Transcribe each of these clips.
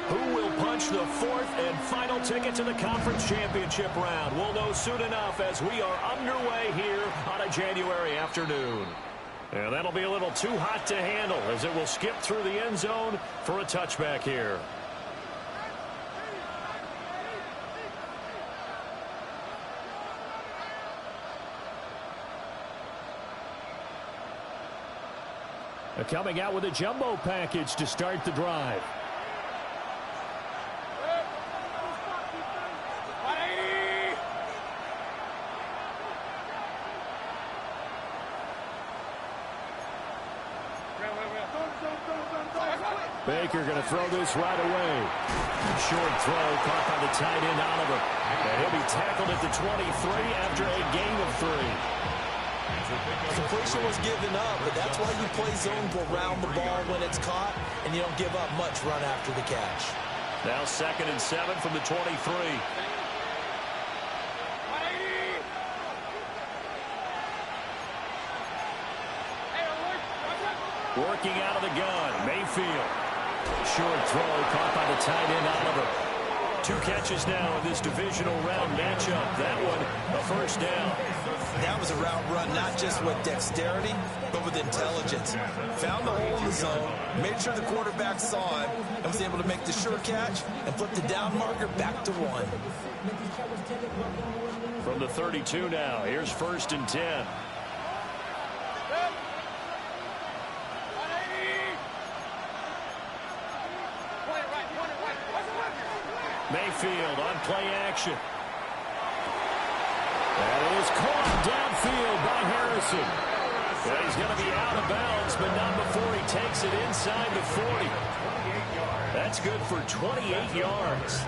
Who will punch the fourth and final ticket to the conference championship round? We'll know soon enough as we are underway here on a January afternoon. And that'll be a little too hot to handle as it will skip through the end zone for a touchback here. Coming out with a jumbo package to start the drive. Baker going to throw this right away. Short throw caught by the tight end Oliver. And he'll be tackled at the 23 after a gain of 3. Completion was given up, but that's why you play zone around the ball when it's caught, and you don't give up much run after the catch. Now 2nd and 7 from the 23. Working out of the gun, Mayfield. Short throw caught by the tight end Oliver. 2 catches now in this divisional round matchup. That one, a first down. That was a route run, not just with dexterity, but with intelligence. Found the hole in the zone, made sure the quarterback saw it, and was able to make the sure catch and flip the down marker back to 1. From the 32 now, here's 1st and 10. Mayfield on play action. That is caught downfield by Harrison. Well, he's going to be out of bounds, but not before he takes it inside the 40. That's good for 28 yards.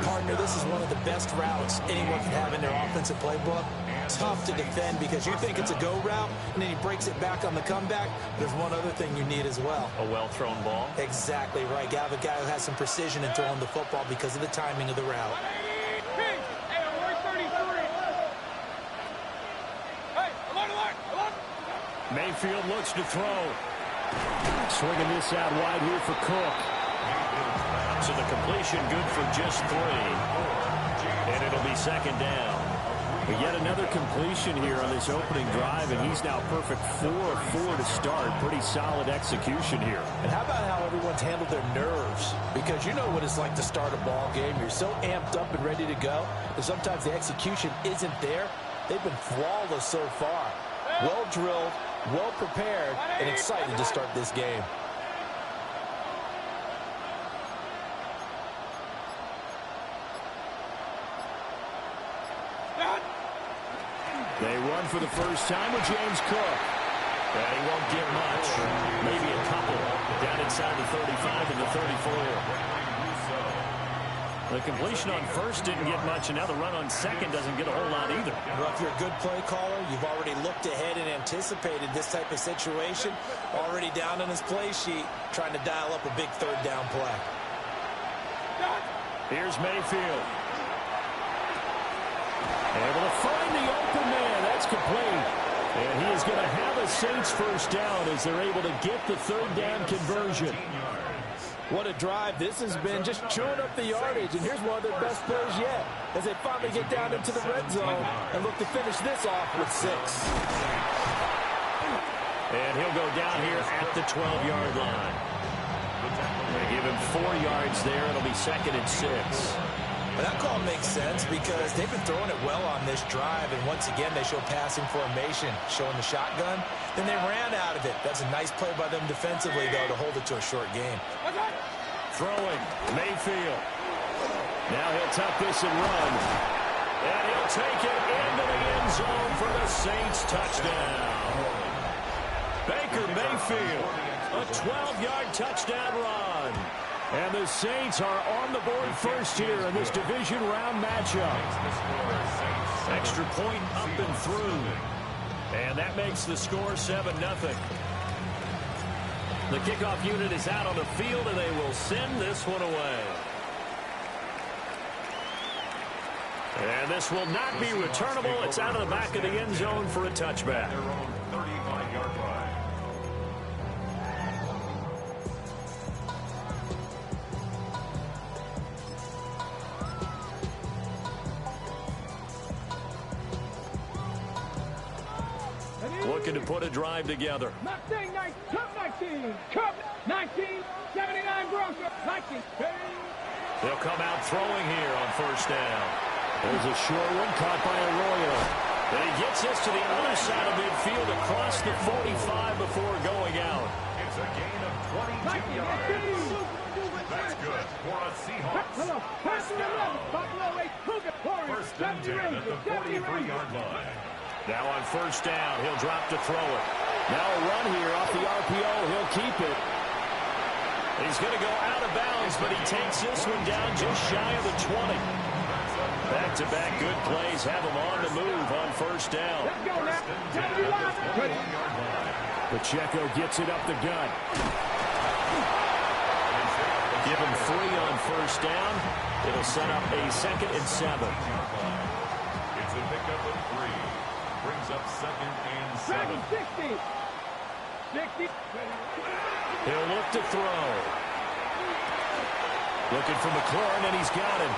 Partner, this is one of the best routes anyone can have in their offensive playbook. Tough to defend because you think it's a go route, and then he breaks it back on the comeback. There's one other thing you need as well. A well-thrown ball? Exactly right. You have a guy who has some precision in throwing the football because of the timing of the route. Mayfield looks to throw. Swinging this out wide here for Cook. So the completion good for just 3. And it'll be 2nd down. But yet another completion here on this opening drive, and he's now perfect 4 of 4 to start. Pretty solid execution here. And how about how everyone's handled their nerves? Because you know what it's like to start a ball game. You're so amped up and ready to go, and sometimes the execution isn't there. They've been flawless so far. Well drilled, well prepared, and excited to start this game. They run for the first time with James Cook. And he won't get much. Maybe a couple. Down inside the 35 and the 34. The completion on first didn't get much, and now the run on second doesn't get a whole lot either. Well, if you're a good play caller, you've already looked ahead and anticipated this type of situation. Already down on his play sheet, trying to dial up a big 3rd down play. Here's Mayfield. Able to find the open man. That's complete. And he is going to have a Saints first down as they're able to get the 3rd down conversion. What a drive this has been, just chewing up the yardage. And here's one of their best plays yet as they finally get down into the red zone and look to finish this off with 6. And he'll go down here at the 12-yard line. They give him 4 yards there. It'll be 2nd and 6. But that call makes sense because they've been throwing it well on this drive, and once again they show passing formation, showing the shotgun. Then they ran out of it. That's a nice play by them defensively, though, to hold it to a short game. Throwing, Mayfield. Now he'll tuck this and run. And he'll take it into the end zone for the Saints touchdown. Baker Mayfield, a 12-yard touchdown run. And the Saints are on the board first here in this division round matchup. Extra point up and through. And that makes the score 7-0. The kickoff unit is out on the field, and they will send this one away. And this will not be returnable. It's out of the back of the end zone for a touchback. looking to put a drive together. Cup 1979 Broncos. 19. They'll come out throwing here on first down. There's a short one caught by Arroyo. And he gets this to the other side of midfield across the 45 before going out. It's a gain of 22 yards. That's good for a Seahawks. First down. First and 10 at the 43-yard line. Now on first down, he'll drop to throw it. Now a run here off the RPO. He'll keep it. He's going to go out of bounds, but he takes this one down just shy of the 20. Back-to-back good plays have him on the move on first down. Pacheco gets it up the gut. Give him 3 on first down. It'll set up a 2nd and 7. It's a pickup of 3. Brings up 2nd and 7. 60. He'll look to throw. Looking for McLaurin, and he's got him.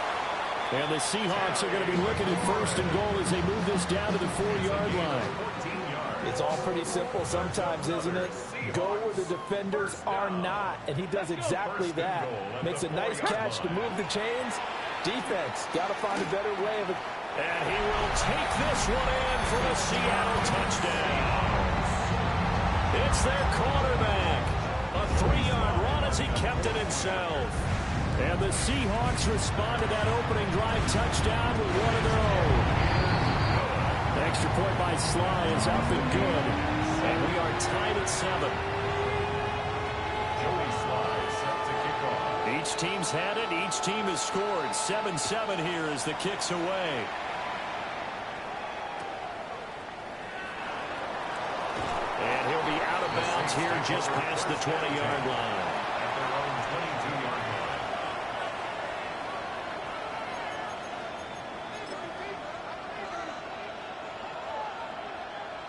And the Seahawks are going to be looking at first and goal as they move this down to the 4-yard line. It's all pretty simple sometimes, isn't it? Go where the defenders are not, and he does exactly that. Makes a nice catch to move the chains. Defense, got to find a better way of it. And he will take this one in for the Seattle touchdown. It's their quarterback. A 3-yard run as he kept it himself. And the Seahawks respond to that opening drive touchdown with one of their own. Extra point by Sly is up and good. And we are tied at 7. Joey Sly set to kick off. Each team's had it. Each team has scored. 7-7 here as the kick's away. And he'll be out of bounds here just past the 20-yard line. At their own 22-yard line.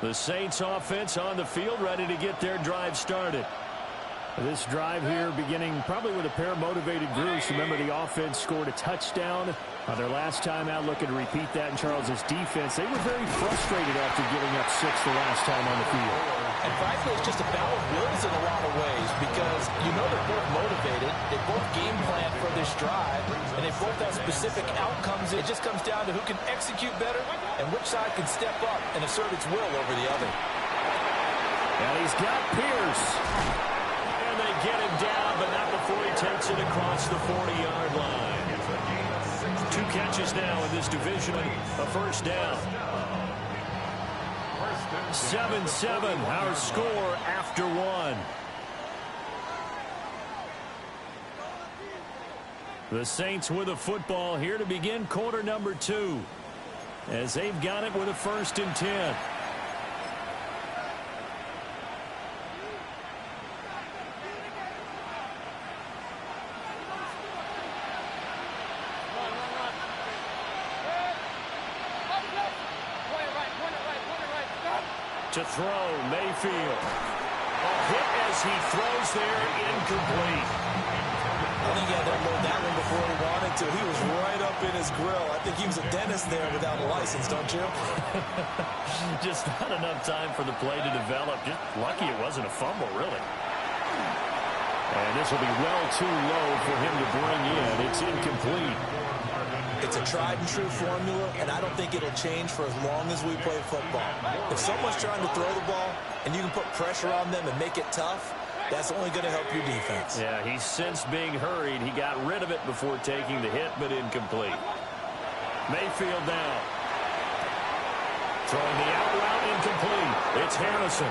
The Saints offense on the field ready to get their drive started. This drive here beginning probably with a pair of motivated groups. Remember, the offense scored a touchdown on their last time out, looking to repeat that in Charles's defense. They were very frustrated after giving up 6 the last time on the field. And frankly, it's just a battle of wills in a lot of ways because you know they're both motivated. They both game plan for this drive, and they both have specific outcomes. It just comes down to who can execute better and which side can step up and assert its will over the other. And he's got Pierce. And they get him down, but not before he takes it across the 40-yard line. 2 catches now in this division, a first down. 7-7, our score after 1. The Saints with a football here to begin quarter number 2. As they've got it with a 1st and 10. To throw, Mayfield. A hit as he throws there, incomplete. I think he had to unload that one before he wanted to. He was right up in his grill. I think he was a dentist there without a license, don't you? Just not enough time for the play to develop. Just lucky it wasn't a fumble, really. And this will be well too low for him to bring in. It's incomplete. It's a tried-and-true formula, and I don't think it'll change for as long as we play football. If someone's trying to throw the ball and you can put pressure on them and make it tough, that's only going to help your defense. Yeah, he's since being hurried. He got rid of it before taking the hit, but incomplete. Mayfield now. Throwing the out route, incomplete. It's Harrison.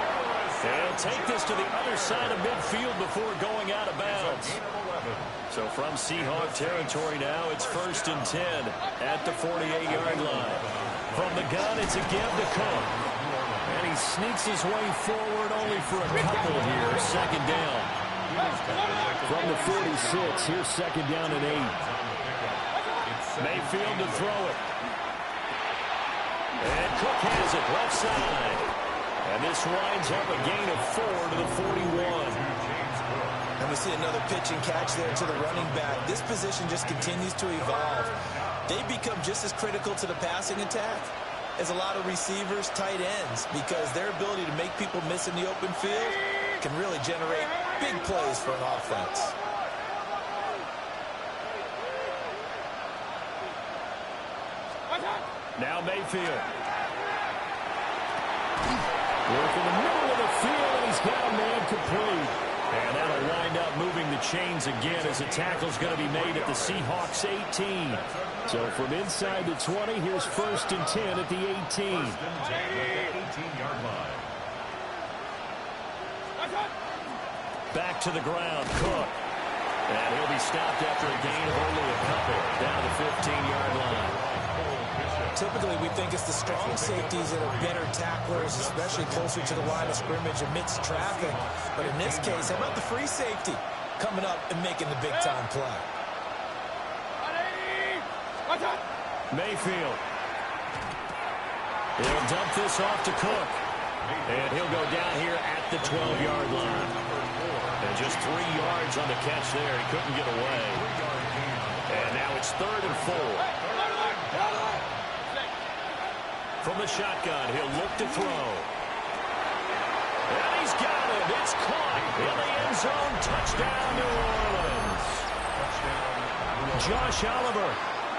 They'll take this to the other side of midfield before going out of bounds. So from Seahawk territory now, it's 1st and 10 at the 48-yard line. From the gun, it's a give to Cook. And he sneaks his way forward only for a couple here. 2nd down. From the 46, here's 2nd down and 8. Mayfield to throw it. And Cook has it left side. And this winds up a gain of 4 to the 41. And we see another pitch and catch there to the running back. This position just continues to evolve. They become just as critical to the passing attack is a lot of receivers, tight ends, because their ability to make people miss in the open field can really generate big plays for an offense. Now Mayfield. Work in the middle of the field, and he's got a man complete. And that'll wind up moving the chains again as a tackle's going to be made at the Seahawks 18. So from inside the 20, here's 1st and 10 at the 18. 18-yard line. Back to the ground, Cook. And he'll be stopped after a gain of only a couple down the 15-yard line. Typically, we think it's the strong safeties that are better tacklers, especially closer to the line of scrimmage amidst traffic. But in this case, how about the free safety coming up and making the big-time play? Mayfield. He'll dump this off to Cook. And he'll go down here at the 12-yard line. And just 3 yards on the catch there. He couldn't get away. And now it's 3rd and 4. From the shotgun, he'll look to throw. And he's got it. It's caught in the end zone. Touchdown, New Orleans. Josh Oliver,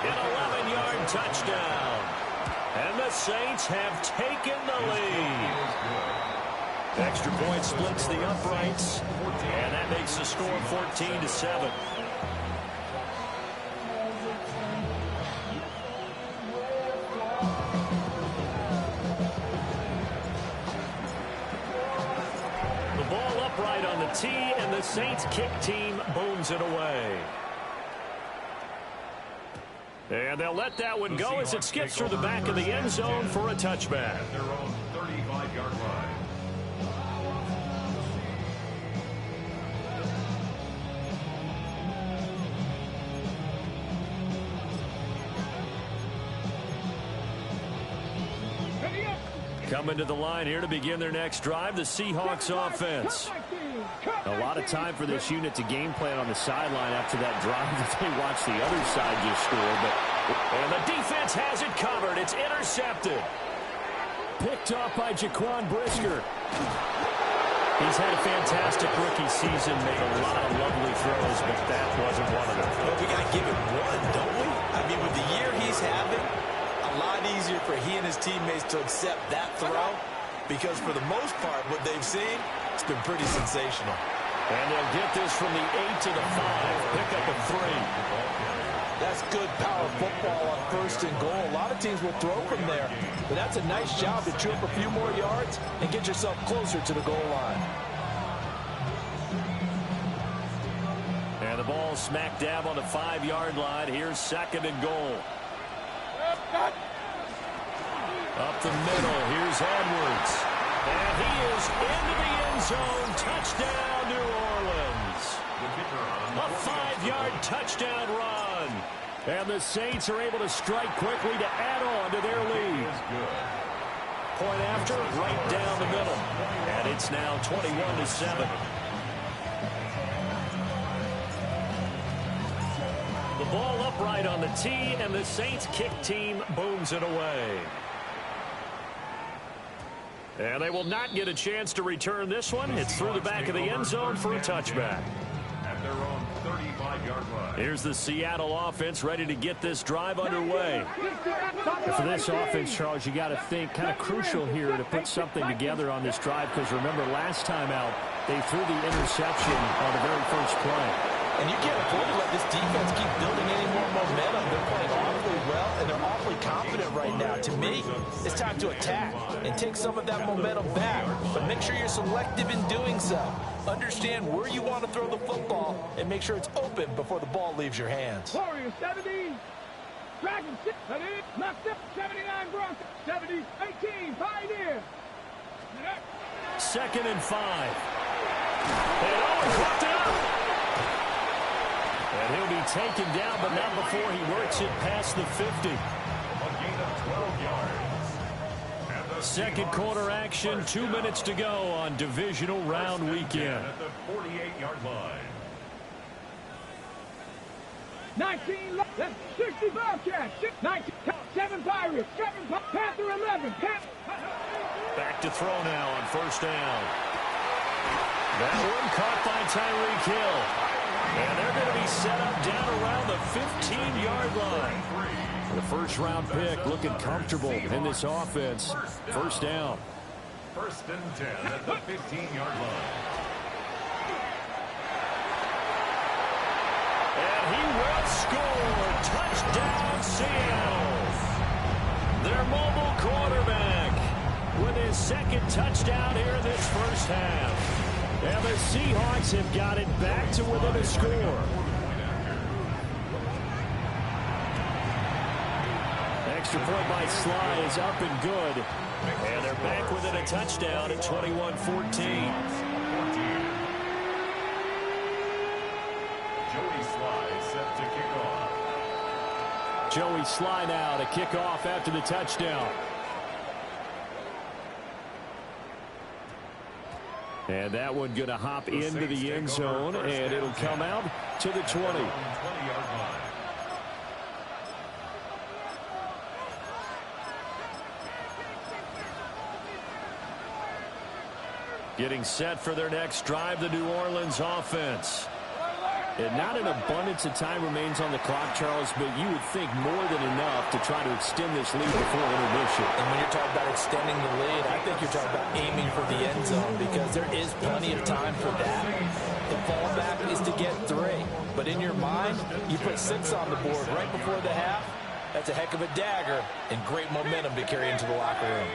an 11-yard touchdown. And the Saints have taken the lead. Extra point splits the uprights. And that makes the score 14-7. Upright on the tee, and the Saints kick team booms it away. And they'll let that one go as it skips through the back of the end zone for a touchback. At their own 35-yard line. Coming to the line here to begin their next drive, the Seahawks offense. A lot of time for this unit to game plan on the sideline after that drive that they watched the other side just score. And the defense has it covered. It's intercepted. Picked off by Jaquan Brisker. He's had a fantastic rookie season, made a lot of lovely throws, but that wasn't one of them. But we got to give him one, don't we? I mean, with the year he's having, a lot easier for he and his teammates to accept that throw, because for the most part, what they've seen, it's been pretty sensational. And they'll get this from the 8 to the 5. Pick up a 3. That's good power football on 1st and goal. A lot of teams will throw from there, but that's a nice job to trip a few more yards and get yourself closer to the goal line. And the ball smack dab on the 5-yard line. Here's 2nd and goal. Up the middle, here's Edwards. And he is into the end zone. Touchdown, New Orleans. A 5-yard touchdown run. And the Saints are able to strike quickly to add on to their lead. Point after, right down the middle. And it's now 21-7. The ball upright on the tee, and the Saints kick team booms it away. And they will not get a chance to return this one. It's through the back of the end zone for a touchback. At their own 35-yard line. Here's the Seattle offense ready to get this drive underway. And for this offense, Charles, you got to think kind of crucial here to put something together on this drive, because remember, last time out, they threw the interception on the very first play. And you can't afford to let this defense keep building any more momentum. They're playing awfully well, and they're awfully confident right now. To me, it's time to attack and take some of that momentum back. But make sure you're selective in doing so. Understand where you want to throw the football and make sure it's open before the ball leaves your hands. Warriors 70, Dragons 6, knocked up 79 Broncos, 70, 18, Pioneer. 2nd and 5. And hooked it up. And he'll be taken down, but not before he works it past the 50. A gain of 12 yards. Second quarter action, 2 minutes to go on divisional round weekend. At the 48-yard line. 19 left. That's 65 catch. 19. 7 Pirates. 7 Panther 11. Back to throw now on first down. That one caught by Tyreek Hill. And they're going to be set up down around the 15-yard line. The first-round pick looking comfortable in this offense. First down. First and 10 at the 15-yard line. And he will score. Touchdown, Seattle. Their mobile quarterback with his second touchdown here in this first half. And the Seahawks have got it back to within a score. Extra point by Sly is up and good. And they're back within a touchdown at 21-14. Joey Sly set to kick off. Joey Sly now to kick off after the touchdown. And that one going to hop into the end zone, and it'll come out to the 20. 20-yard line. Getting set for their next drive, the New Orleans offense. And not an abundance of time remains on the clock, Charles, but you would think more than enough to try to extend this lead before intermission. And when you're talking about extending the lead, I think you're talking about aiming for the end zone because there is plenty of time for that. The fallback is to get 3. But in your mind, you put 6 on the board right before the half. That's a heck of a dagger and great momentum to carry into the locker room.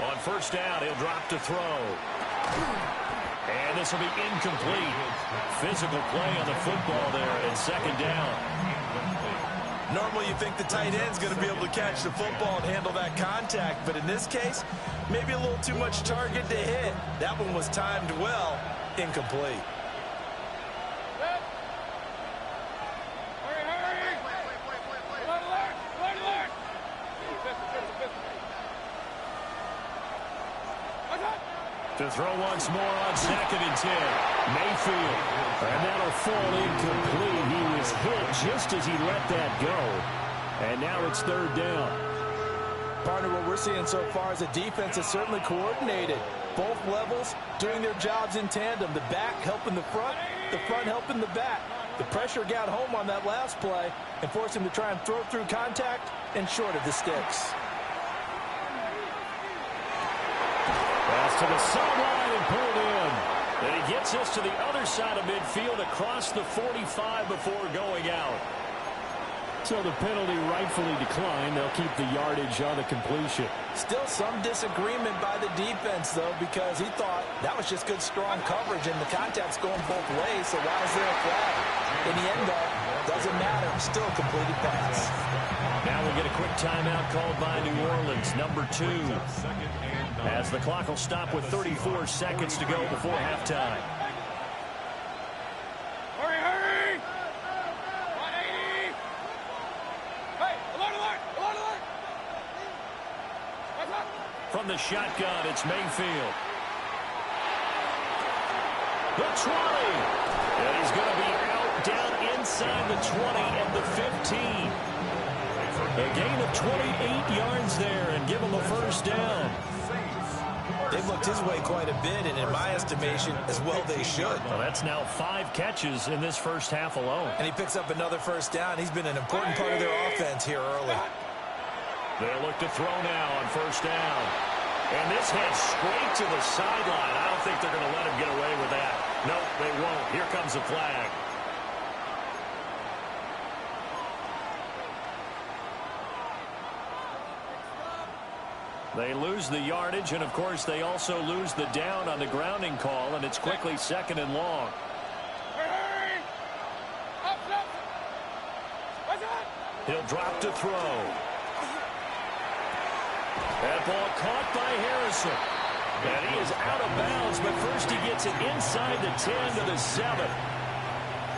On first down, he'll drop to throw. And this will be incomplete. Physical play on the football there at second down. Normally you think the tight end's going to be able to catch the football and handle that contact, but in this case, maybe a little too much target to hit. That one was timed well, incomplete. To throw once more on second and 10. Mayfield. And that'll fall incomplete. He was hit just as he let that go. And now it's third down. Partner, what we're seeing so far is the defense is certainly coordinated. Both levels doing their jobs in tandem. The back helping the front helping the back. The pressure got home on that last play and forced him to try and throw through contact and short of the sticks. Pass to the sideline and pulled in. And he gets us to the other side of midfield across the 45 before going out. So the penalty rightfully declined. They'll keep the yardage on the completion. Still some disagreement by the defense, though, because he thought that was just good, strong coverage, and the contact's going both ways, so why is there a flag? In the end, though, doesn't matter. Still a completed pass. Now we'll get a quick timeout called by New Orleans, number 2. As the clock will stop with 34 seconds to go before halftime. Hurry! 180! Hey, alert! What's up? From the shotgun, it's Mayfield. The 20. And he's going to be out down inside the 20 and the 15. A gain of 28 yards there and give him a first down. They've looked his way quite a bit, and in my estimation, as well they should. Well, that's now 5 catches in this first half alone. And he picks up another first down. He's been an important part of their offense here early. They'll look to throw now on first down. And this heads straight to the sideline. I don't think they're going to let him get away with that. Nope, they won't. Here comes the flag. They lose the yardage, and, of course, they also lose the down on the grounding call, and it's quickly second and long. He'll drop to throw. That ball caught by Harrison. And he is out of bounds, but first he gets it inside the 10 to the 7.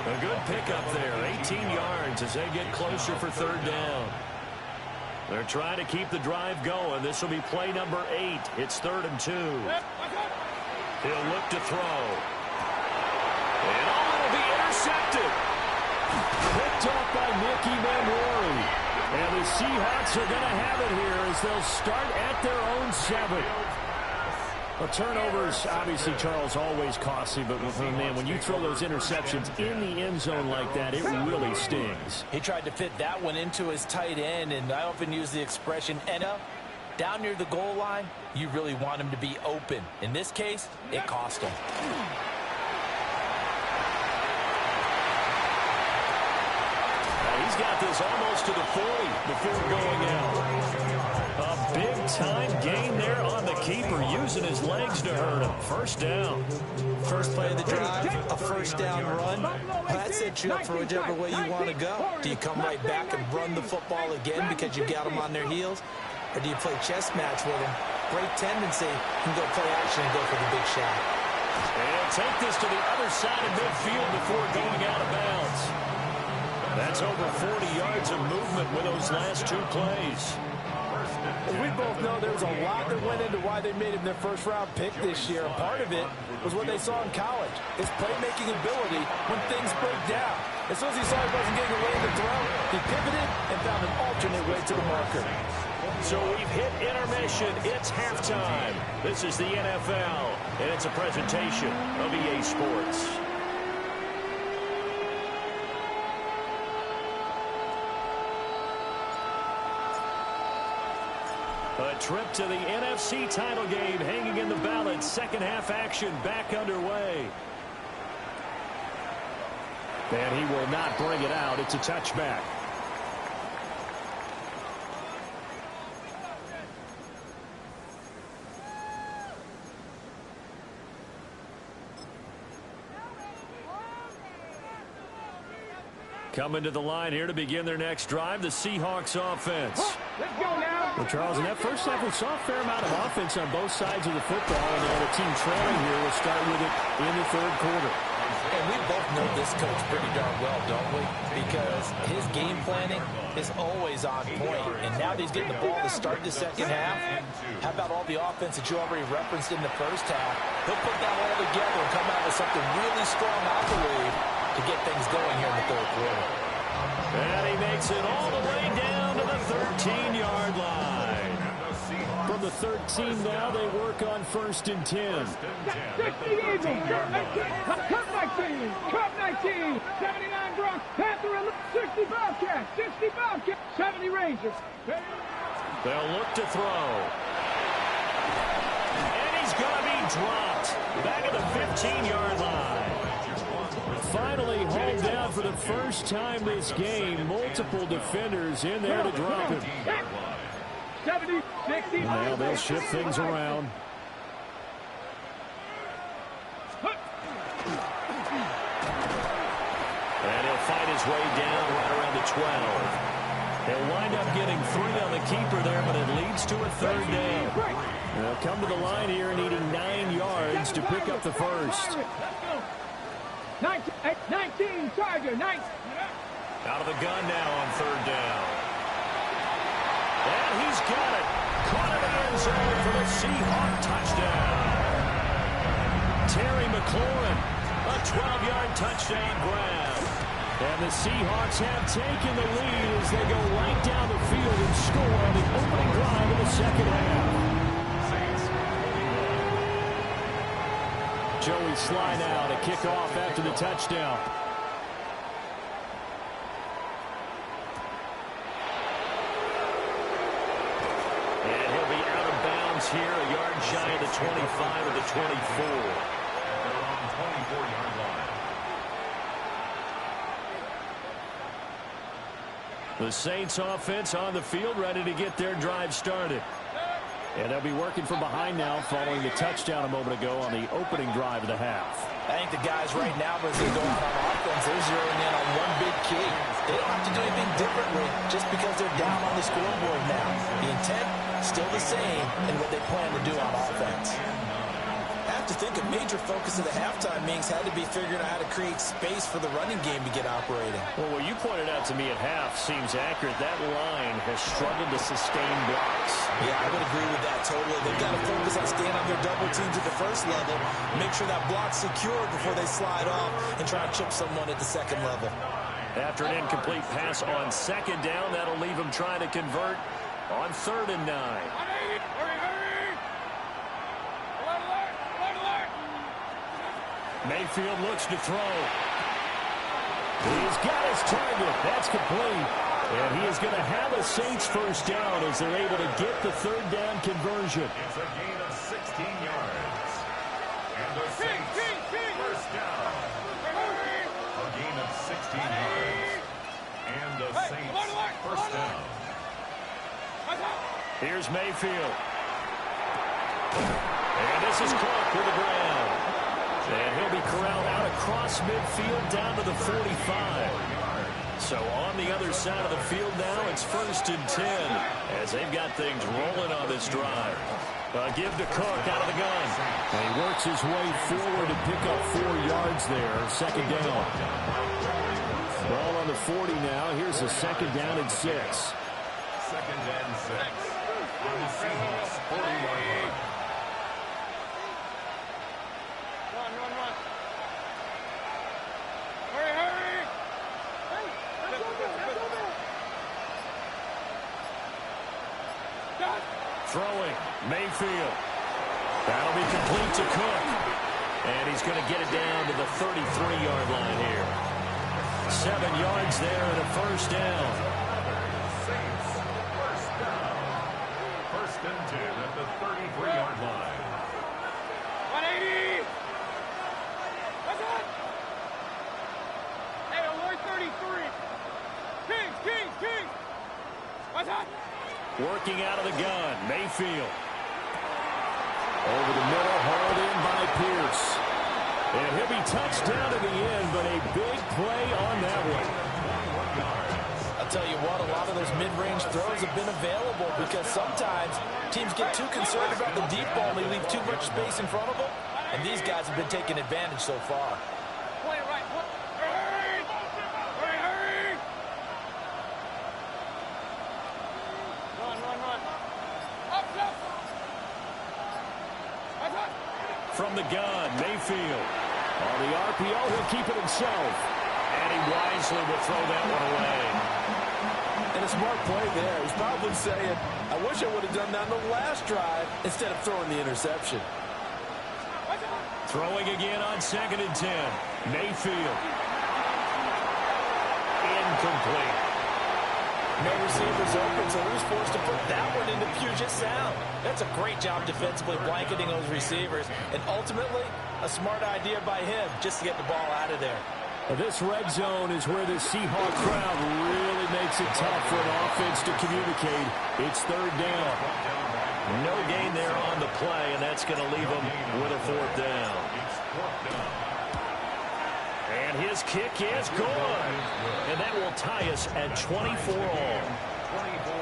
A good pickup there, 18 yards as they get closer for third down. They're trying to keep the drive going. This will be play number 8. It's 3rd and 2. He'll look to throw. And it'll be intercepted. Picked off by Nicky Manwari. And the Seahawks are going to have it here as they'll start at their own 7. Well, turnovers, obviously, Charles, always costly, but man, when you throw those interceptions in the end zone like that, it really stings. He tried to fit that one into his tight end, and I often use the expression, down near the goal line, you really want him to be open. In this case, it cost him. He's got this almost to the 40 before going out. A big-time gain there on the keeper, using his legs to hurt him. First down. First play of the drive, a first down run. That sets you up for whichever way you want to go. Do you come right back and run the football again because you got them on their heels? Or do you play chess match with them? Great tendency. You can go play action and go for the big shot. And take this to the other side of midfield before going out of bounds. That's over 40 yards of movement with those last 2 plays. As we both know, there was a lot that went into why they made him their first-round pick this year. And part of it was what they saw in college, his playmaking ability when things break down. As soon as he saw he wasn't getting away in the throw, he pivoted and found an alternate way to the marker. So we've hit intermission. It's halftime. This is the NFL, and it's a presentation of EA Sports. A trip to the NFC title game hanging in the balance. Second half action back underway. And he will not bring it out. It's a touchback. Coming to the line here to begin their next drive, the Seahawks offense. Let's go now. Well, Charles, in that first half, we saw a fair amount of offense on both sides of the football, and the team trailing here will start with it in the 3rd quarter. And we both know this coach pretty darn well, don't we? Because his game planning is always on point. And now that he's getting the ball to start the second half, how about all the offense that you already referenced in the first half? He'll put that all together and come out with something really strong, I believe, to get things going here in the 3rd quarter. And he makes it all the way down to the 13-yard line. From the 13 now, they work on 1st and 10. 60 Eagles. Cup 19. Cup 19. 79 Bronx. Panther 60 Bobcats. 60 Bobcats. 70 Rangers. They'll look to throw. And he's going to be dropped. Back at the 15-yard line. Finally hauled down for the first time this game. Multiple defenders in there to drop him. 70, 60. Now they'll shift things around. And he'll fight his way down right around the 12. He'll wind up getting 3 on the keeper there, but it leads to a 3rd down. They'll come to the line here needing 9 yards to pick up the first. 19, Charger, 19. Out of the gun now on 3rd down. And he's got it. Caught in the end zone for the Seahawk touchdown. Terry McLaurin, a 12-yard touchdown grab. And the Seahawks have taken the lead as they go right down the field and score on the opening drive of the second half. Joey Sly now to kick off after the touchdown. And he'll be out of bounds here, a yard shy of the 25 or the 24. They're on 24-yard line. The Saints offense on the field, ready to get their drive started. And they'll be working from behind now following the touchdown a moment ago on the opening drive of the half. I think the guys right now, as they go out on offense, they're zeroing in on one big key. They don't have to do anything differently just because they're down on the scoreboard now. The intent, still the same in what they plan to do on offense. have to think a major focus of the halftime meetings had to be figuring out how to create space for the running game to get operating. Well, what you pointed out to me at half seems accurate. That line has struggled to sustain blocks. Yeah, I would agree with that totally. They've got to focus on staying on their double teams at the first level, make sure that block's secure before they slide off and try to chip someone at the second level. After an incomplete pass on second down, that'll leave him trying to convert on 3rd and 9. Mayfield looks to throw. He's got his target. That's complete. And he is going to have a Saints first down as they're able to get the 3rd down conversion. It's a gain of 16 yards. And the Saints first down. A gain of 16 yards. And the Saints first down. Here's Mayfield. And this is caught for the ground. And he'll be corralled out across midfield down to the 45. So on the other side of the field now, it's 1st and 10 as they've got things rolling on this drive. Give to Cook out of the gun. And he works his way forward to pick up 4 yards there. 2nd down. Ball on the 40 now. Here's a 2nd down and 6. 2nd and 6. On the Seahawks 41 line. Throwing, Mayfield. That'll be complete to Cook. And he's going to get it down to the 33-yard line here. 7 yards there and a first down. Saints first down. 1st and 10 at the 33-yard line. 180. What's that? Hey, alert 33. Kings. What's that? Working out of the gun, Mayfield. Over the middle, hauled in by Pierce. And he'll be touched down to the end, but a big play on that one. I'll tell you what, a lot of those mid-range throws have been available because sometimes teams get too concerned about the deep ball and they leave too much space in front of them. And these guys have been taking advantage so far. Play right. Hurry. Run. Up. From the gun, Mayfield. On the RPO, he'll keep it himself. And he wisely will throw that one away. And a smart play there. He's probably saying, I wish I would have done that on the last drive instead of throwing the interception. Throwing again on 2nd and 10. Mayfield. Incomplete. No receivers open, so who's forced to put that one into Puget Sound? That's a great job defensively blanketing those receivers. And ultimately, a smart idea by him just to get the ball out of there. This red zone is where the Seahawk crowd really makes it tough for an offense to communicate. It's 3rd down. No gain there on the play, and that's going to leave them with a 4th down. And his kick is good. And that will tie us at 24 all.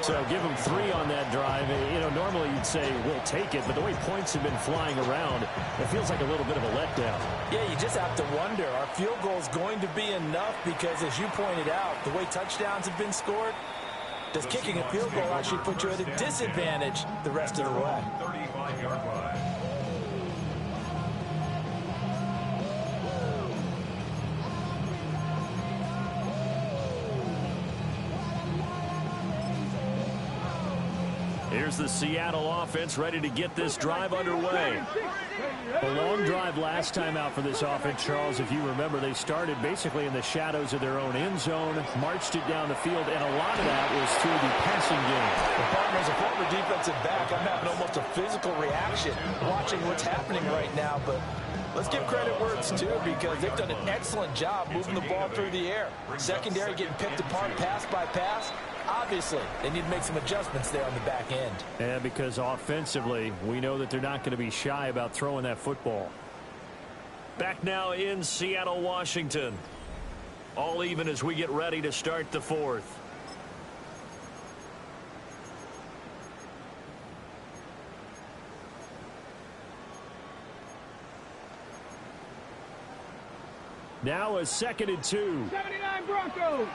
So give them 3 on that drive. You know, normally you'd say, we'll take it, but the way points have been flying around, it feels like a little bit of a letdown. Yeah, you just have to wonder, are field goals going to be enough? Because as you pointed out, the way touchdowns have been scored, does kicking a field goal actually put you at a disadvantage the rest of the way? 35-yard line. Here's the Seattle offense ready to get this drive underway. A long drive last time out for this offense, Charles. If you remember, they started basically in the shadows of their own end zone, marched it down the field, and a lot of that was through the passing game. Well, partner, as a former defensive back, I'm having almost a physical reaction watching what's happening right now, but let's give credit where it's due because they've done an excellent job moving the ball through the air. Secondary getting picked apart pass by pass. Obviously, they need to make some adjustments there on the back end. And because offensively, we know that they're not going to be shy about throwing that football. Back now in Seattle, Washington. All even as we get ready to start the 4th. Now a 2nd and 2. 79 Broncos.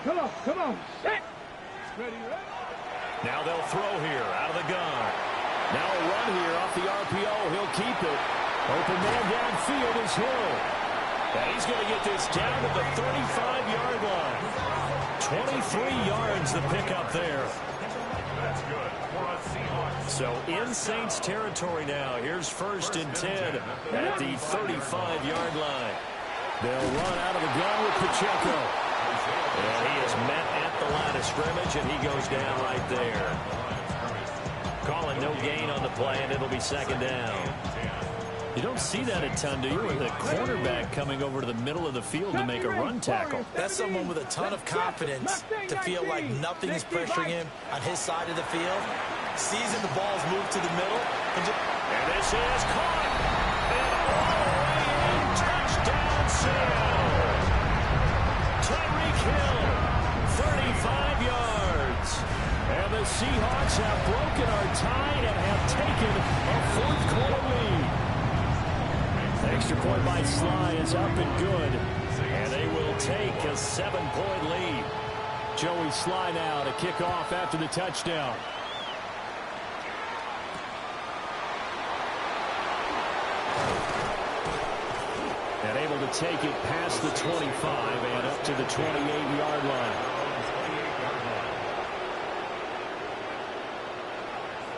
Come on, set. Ready. Now they'll throw here out of the gun. Now a run here off the RPO. He'll keep it. Open man downfield is Hill. And he's going to get this down to the 35-yard line. 23 yards the pickup there. That's good for a Seahawks. So in Saints territory now. Here's 1st and 10 at the 35-yard line. They'll run out of the gun with Pacheco. And he is met at the line of scrimmage, and he goes down right there. Calling no gain on the play, and it'll be 2nd down. You don't see that a ton, do you? With a cornerback coming over to the middle of the field to make a run tackle. That's someone with a ton of confidence to feel like nothing is pressuring him on his side of the field. Sees that the ball's moved to the middle. And this is caught. And all the way in. Touchdown, Seattle. Tyreek Hill, 35 yards. And the Seahawks have broken our tie and have taken a 4th quarter lead. Extra point by Sly is up and good. And they will take a 7-point lead. Joey Sly now to kick off after the touchdown. And able to take it past the 25 and up to the 28-yard line.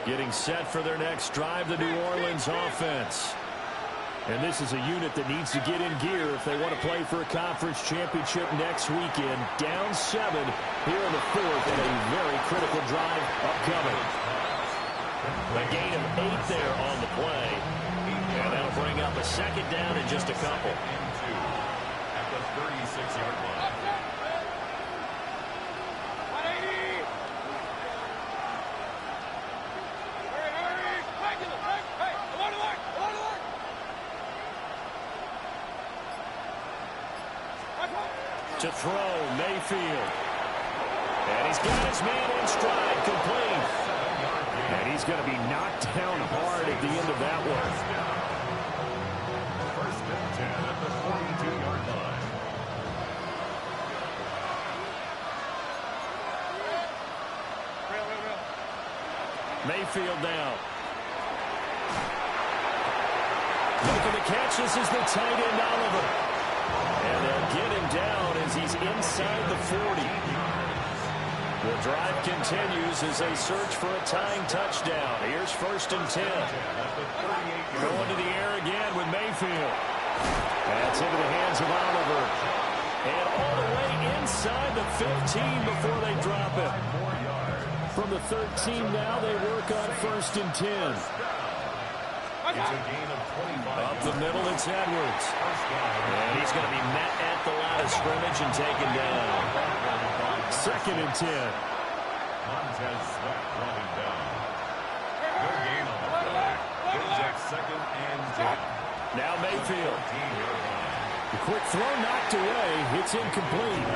Getting set for their next drive, the New Orleans offense. And this is a unit that needs to get in gear if they want to play for a conference championship next weekend. Down 7 here in the 4th, and a very critical drive upcoming. A gain of 8 there on the play. And that'll bring up a 2nd down in just a couple. At the 36-yard line. To throw, Mayfield. And he's got his man in stride, complete. And he's going to be knocked down hard at the end of that one. 1st and 10 at the 42-yard line. Mayfield now. Making the catch. This is the tight end, Oliver. And they'll get him down as he's inside the 40. The drive continues as they search for a tying touchdown. Here's 1st and 10. Going to the air again with Mayfield. That's into the hands of Oliver. And all the way inside the 15 before they drop it. From the 13 now, they work on 1st and 10. It's a gain of 25. Up the middle, it's Edwards. And he's going to be met at the line of scrimmage and taken down. 2nd and 10. Montez Sweat brought him down. Good gain on the play. It's at 2nd and 10. Now Mayfield. 14-yard line. The quick throw knocked away. It's incomplete.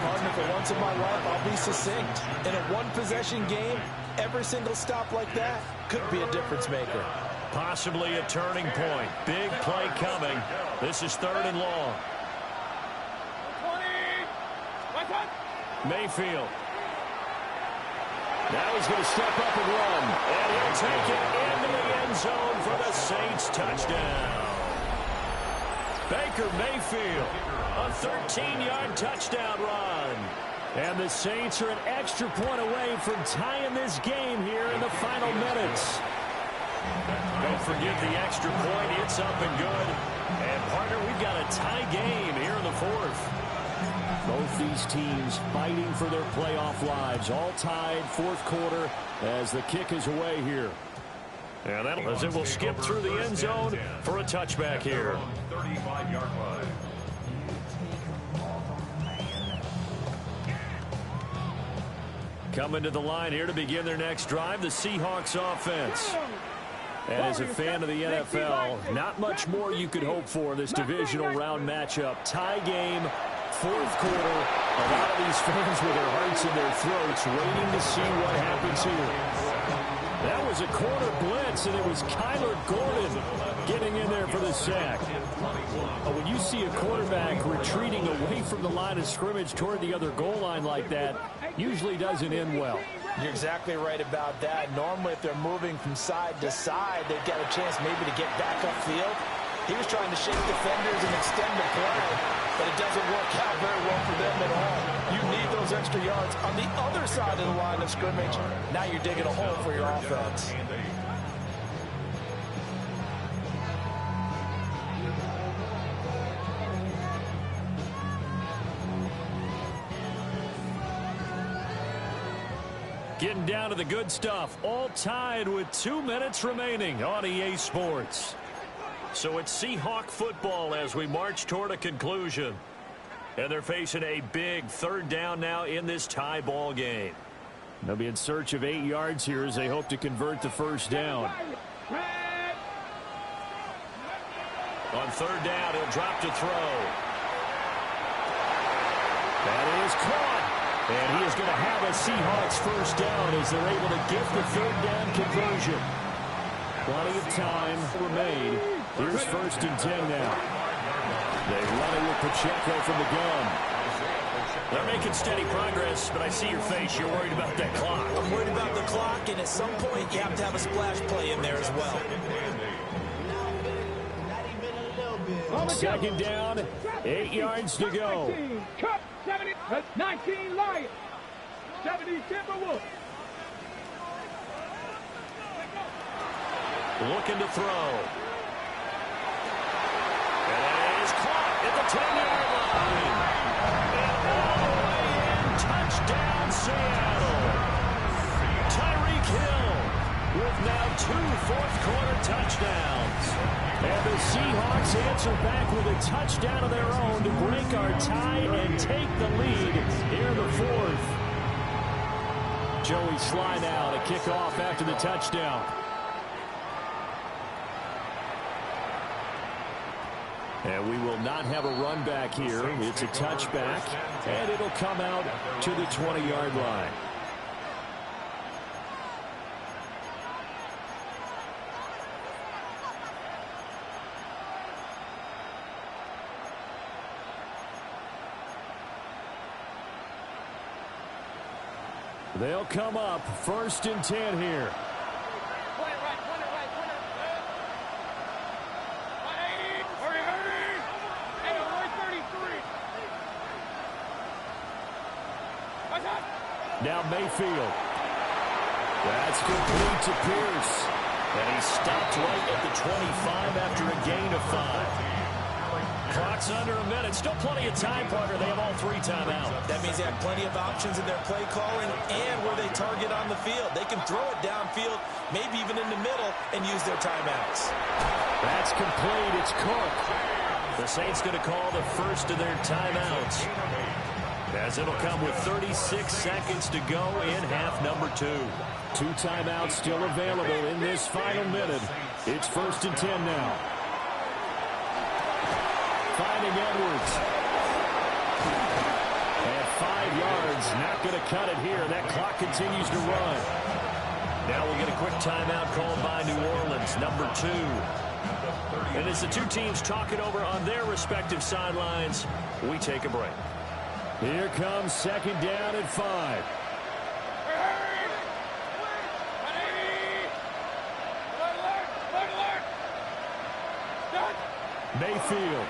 Partner, for once in my life, I'll be succinct. In a one-possession game, every single stop like that could be a difference maker. Possibly a turning point. Big play coming. This is 3rd and long. Mayfield. Now he's going to step up and run. And he'll take it into the end zone for the Saints touchdown. Baker Mayfield, a 13-yard touchdown run. And the Saints are an extra point away from tying this game here in the final minutes. Don't forget the extra point. It's up and good. And, partner, we've got a tie game here in the 4th. Both these teams fighting for their playoff lives. All tied, 4th quarter, as the kick is away here. And that, as it will skip through the end zone for a touchback here. 35-yard line. Coming to the line here to begin their next drive, the Seahawks offense. And as a fan of the NFL, not much more you could hope for this divisional round matchup. Tie game, 4th quarter. A lot of these fans with their hearts in their throats waiting to see what happens here. That was was a corner blitz, and it was Kyler Gordon getting in there for the sack. When you see a quarterback retreating away from the line of scrimmage toward the other goal line like that, usually doesn't end well. You're exactly right about that. Normally, if they're moving from side to side, they've got a chance maybe to get back upfield. He was trying to shake defenders and extend the play, but it doesn't work out very well for them at all. You need those extra yards on the other side of the line of scrimmage. Now you're digging a hole for your offense. Getting down to the good stuff, all tied with 2 minutes remaining on EA Sports. So it's Seahawk football as we march toward a conclusion. And they're facing a big third down now in this tie ball game. They'll be in search of 8 yards here as they hope to convert the first down. On third down, he'll drop to throw. That is caught. And he is going to have a Seahawks first down as they're able to get the third down conversion. Plenty of time remain. Here's 1st and 10 now. They run it with Pacheco from the gun. They're making steady progress, but I see your face. You're worried about that clock. I'm worried about the clock, and at some point you have to have a splash play in there as well. Second down, 8 yards to go. 19 Lions, 70 Timberwolves. Looking to throw. And it is caught at the 10-yard line. And all the way in, touchdown Seattle. Tyreek Hill with now 2 fourth-quarter touchdowns. And the Seahawks answer back with a touchdown of their own to break our tie and take the lead here in the 4th. Joey Sly now to kick off after the touchdown. And we will not have a run back here. It's a touchback, and it'll come out to the 20-yard line. They'll come up 1st and 10 here. Now Mayfield. That's complete to Pierce. And he stopped right at the 25 after a gain of 5. Clock's under a minute. Still plenty of time, partner. They have all 3 timeouts. That means they have plenty of options in their play calling and where they target on the field. They can throw it downfield, maybe even in the middle, and use their timeouts. That's complete. It's Cook. The Saints going to call the first of their timeouts, as it'll come with 36 seconds to go in half number 2. 2 timeouts still available in this final minute. It's 1st and 10 now. Finding Edwards. At 5 yards, not going to cut it here. That clock continues to run. Now we'll get a quick timeout called by New Orleans, number 2. And as the 2 teams talk it over on their respective sidelines, we take a break. Here comes 2nd down at 5. Mayfield.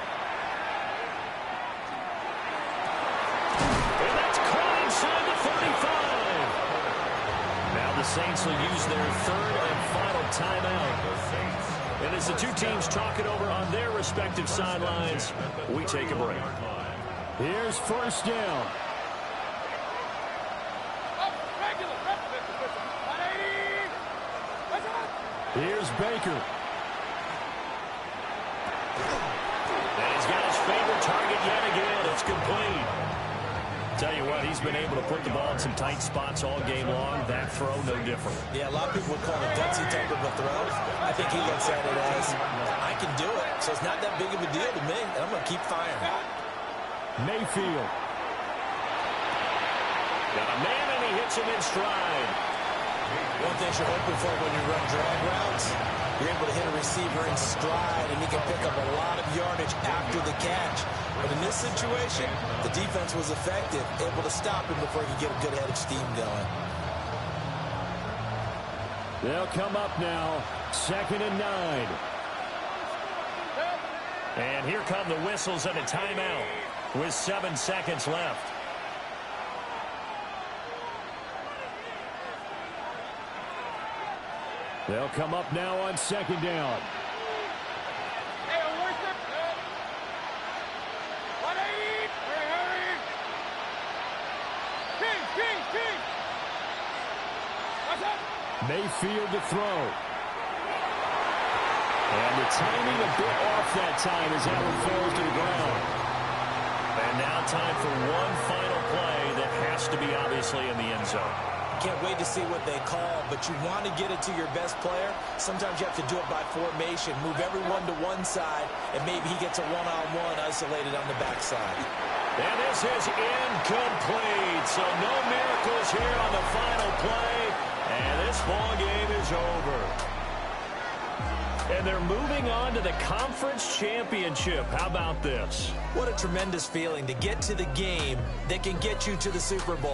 And that's caught inside the 35. Now the Saints will use their 3rd and final timeout. And as the 2 teams talk it over on their respective sidelines, we take a break. Here's 1st down. Here's Baker. And he's got his favorite target yet again. It's complete. Tell you what, he's been able to put the ball in some tight spots all game long. That throw, no different. Yeah, a lot of people would call it gutsy type of a throw. I think he looks at it as, I can do it. So it's not that big of a deal to me, and I'm going to keep firing. Mayfield. Got a man, and he hits him in stride. One thing you're hoping for when you run drag routes, you're able to hit a receiver in stride, and he can pick up a lot of yardage after the catch. But in this situation, the defense was effective, able to stop him before he could get a good head of steam going. They'll come up now, 2nd and 9. And here come the whistles and a timeout with 7 seconds left. They'll come up now on 2nd down. Mayfield to throw. And the timing a bit off that time as that one falls to the ground. And now time for one final play that has to be obviously in the end zone. Can't wait to see what they call, but you want to get it to your best player. Sometimes you have to do it by formation. Move everyone to one side, and maybe he gets a one-on-one isolated on the backside. And this is incomplete. So no miracles here on the final play. And this ball game is over. And they're moving on to the conference championship. How about this? What a tremendous feeling to get to the game that can get you to the Super Bowl.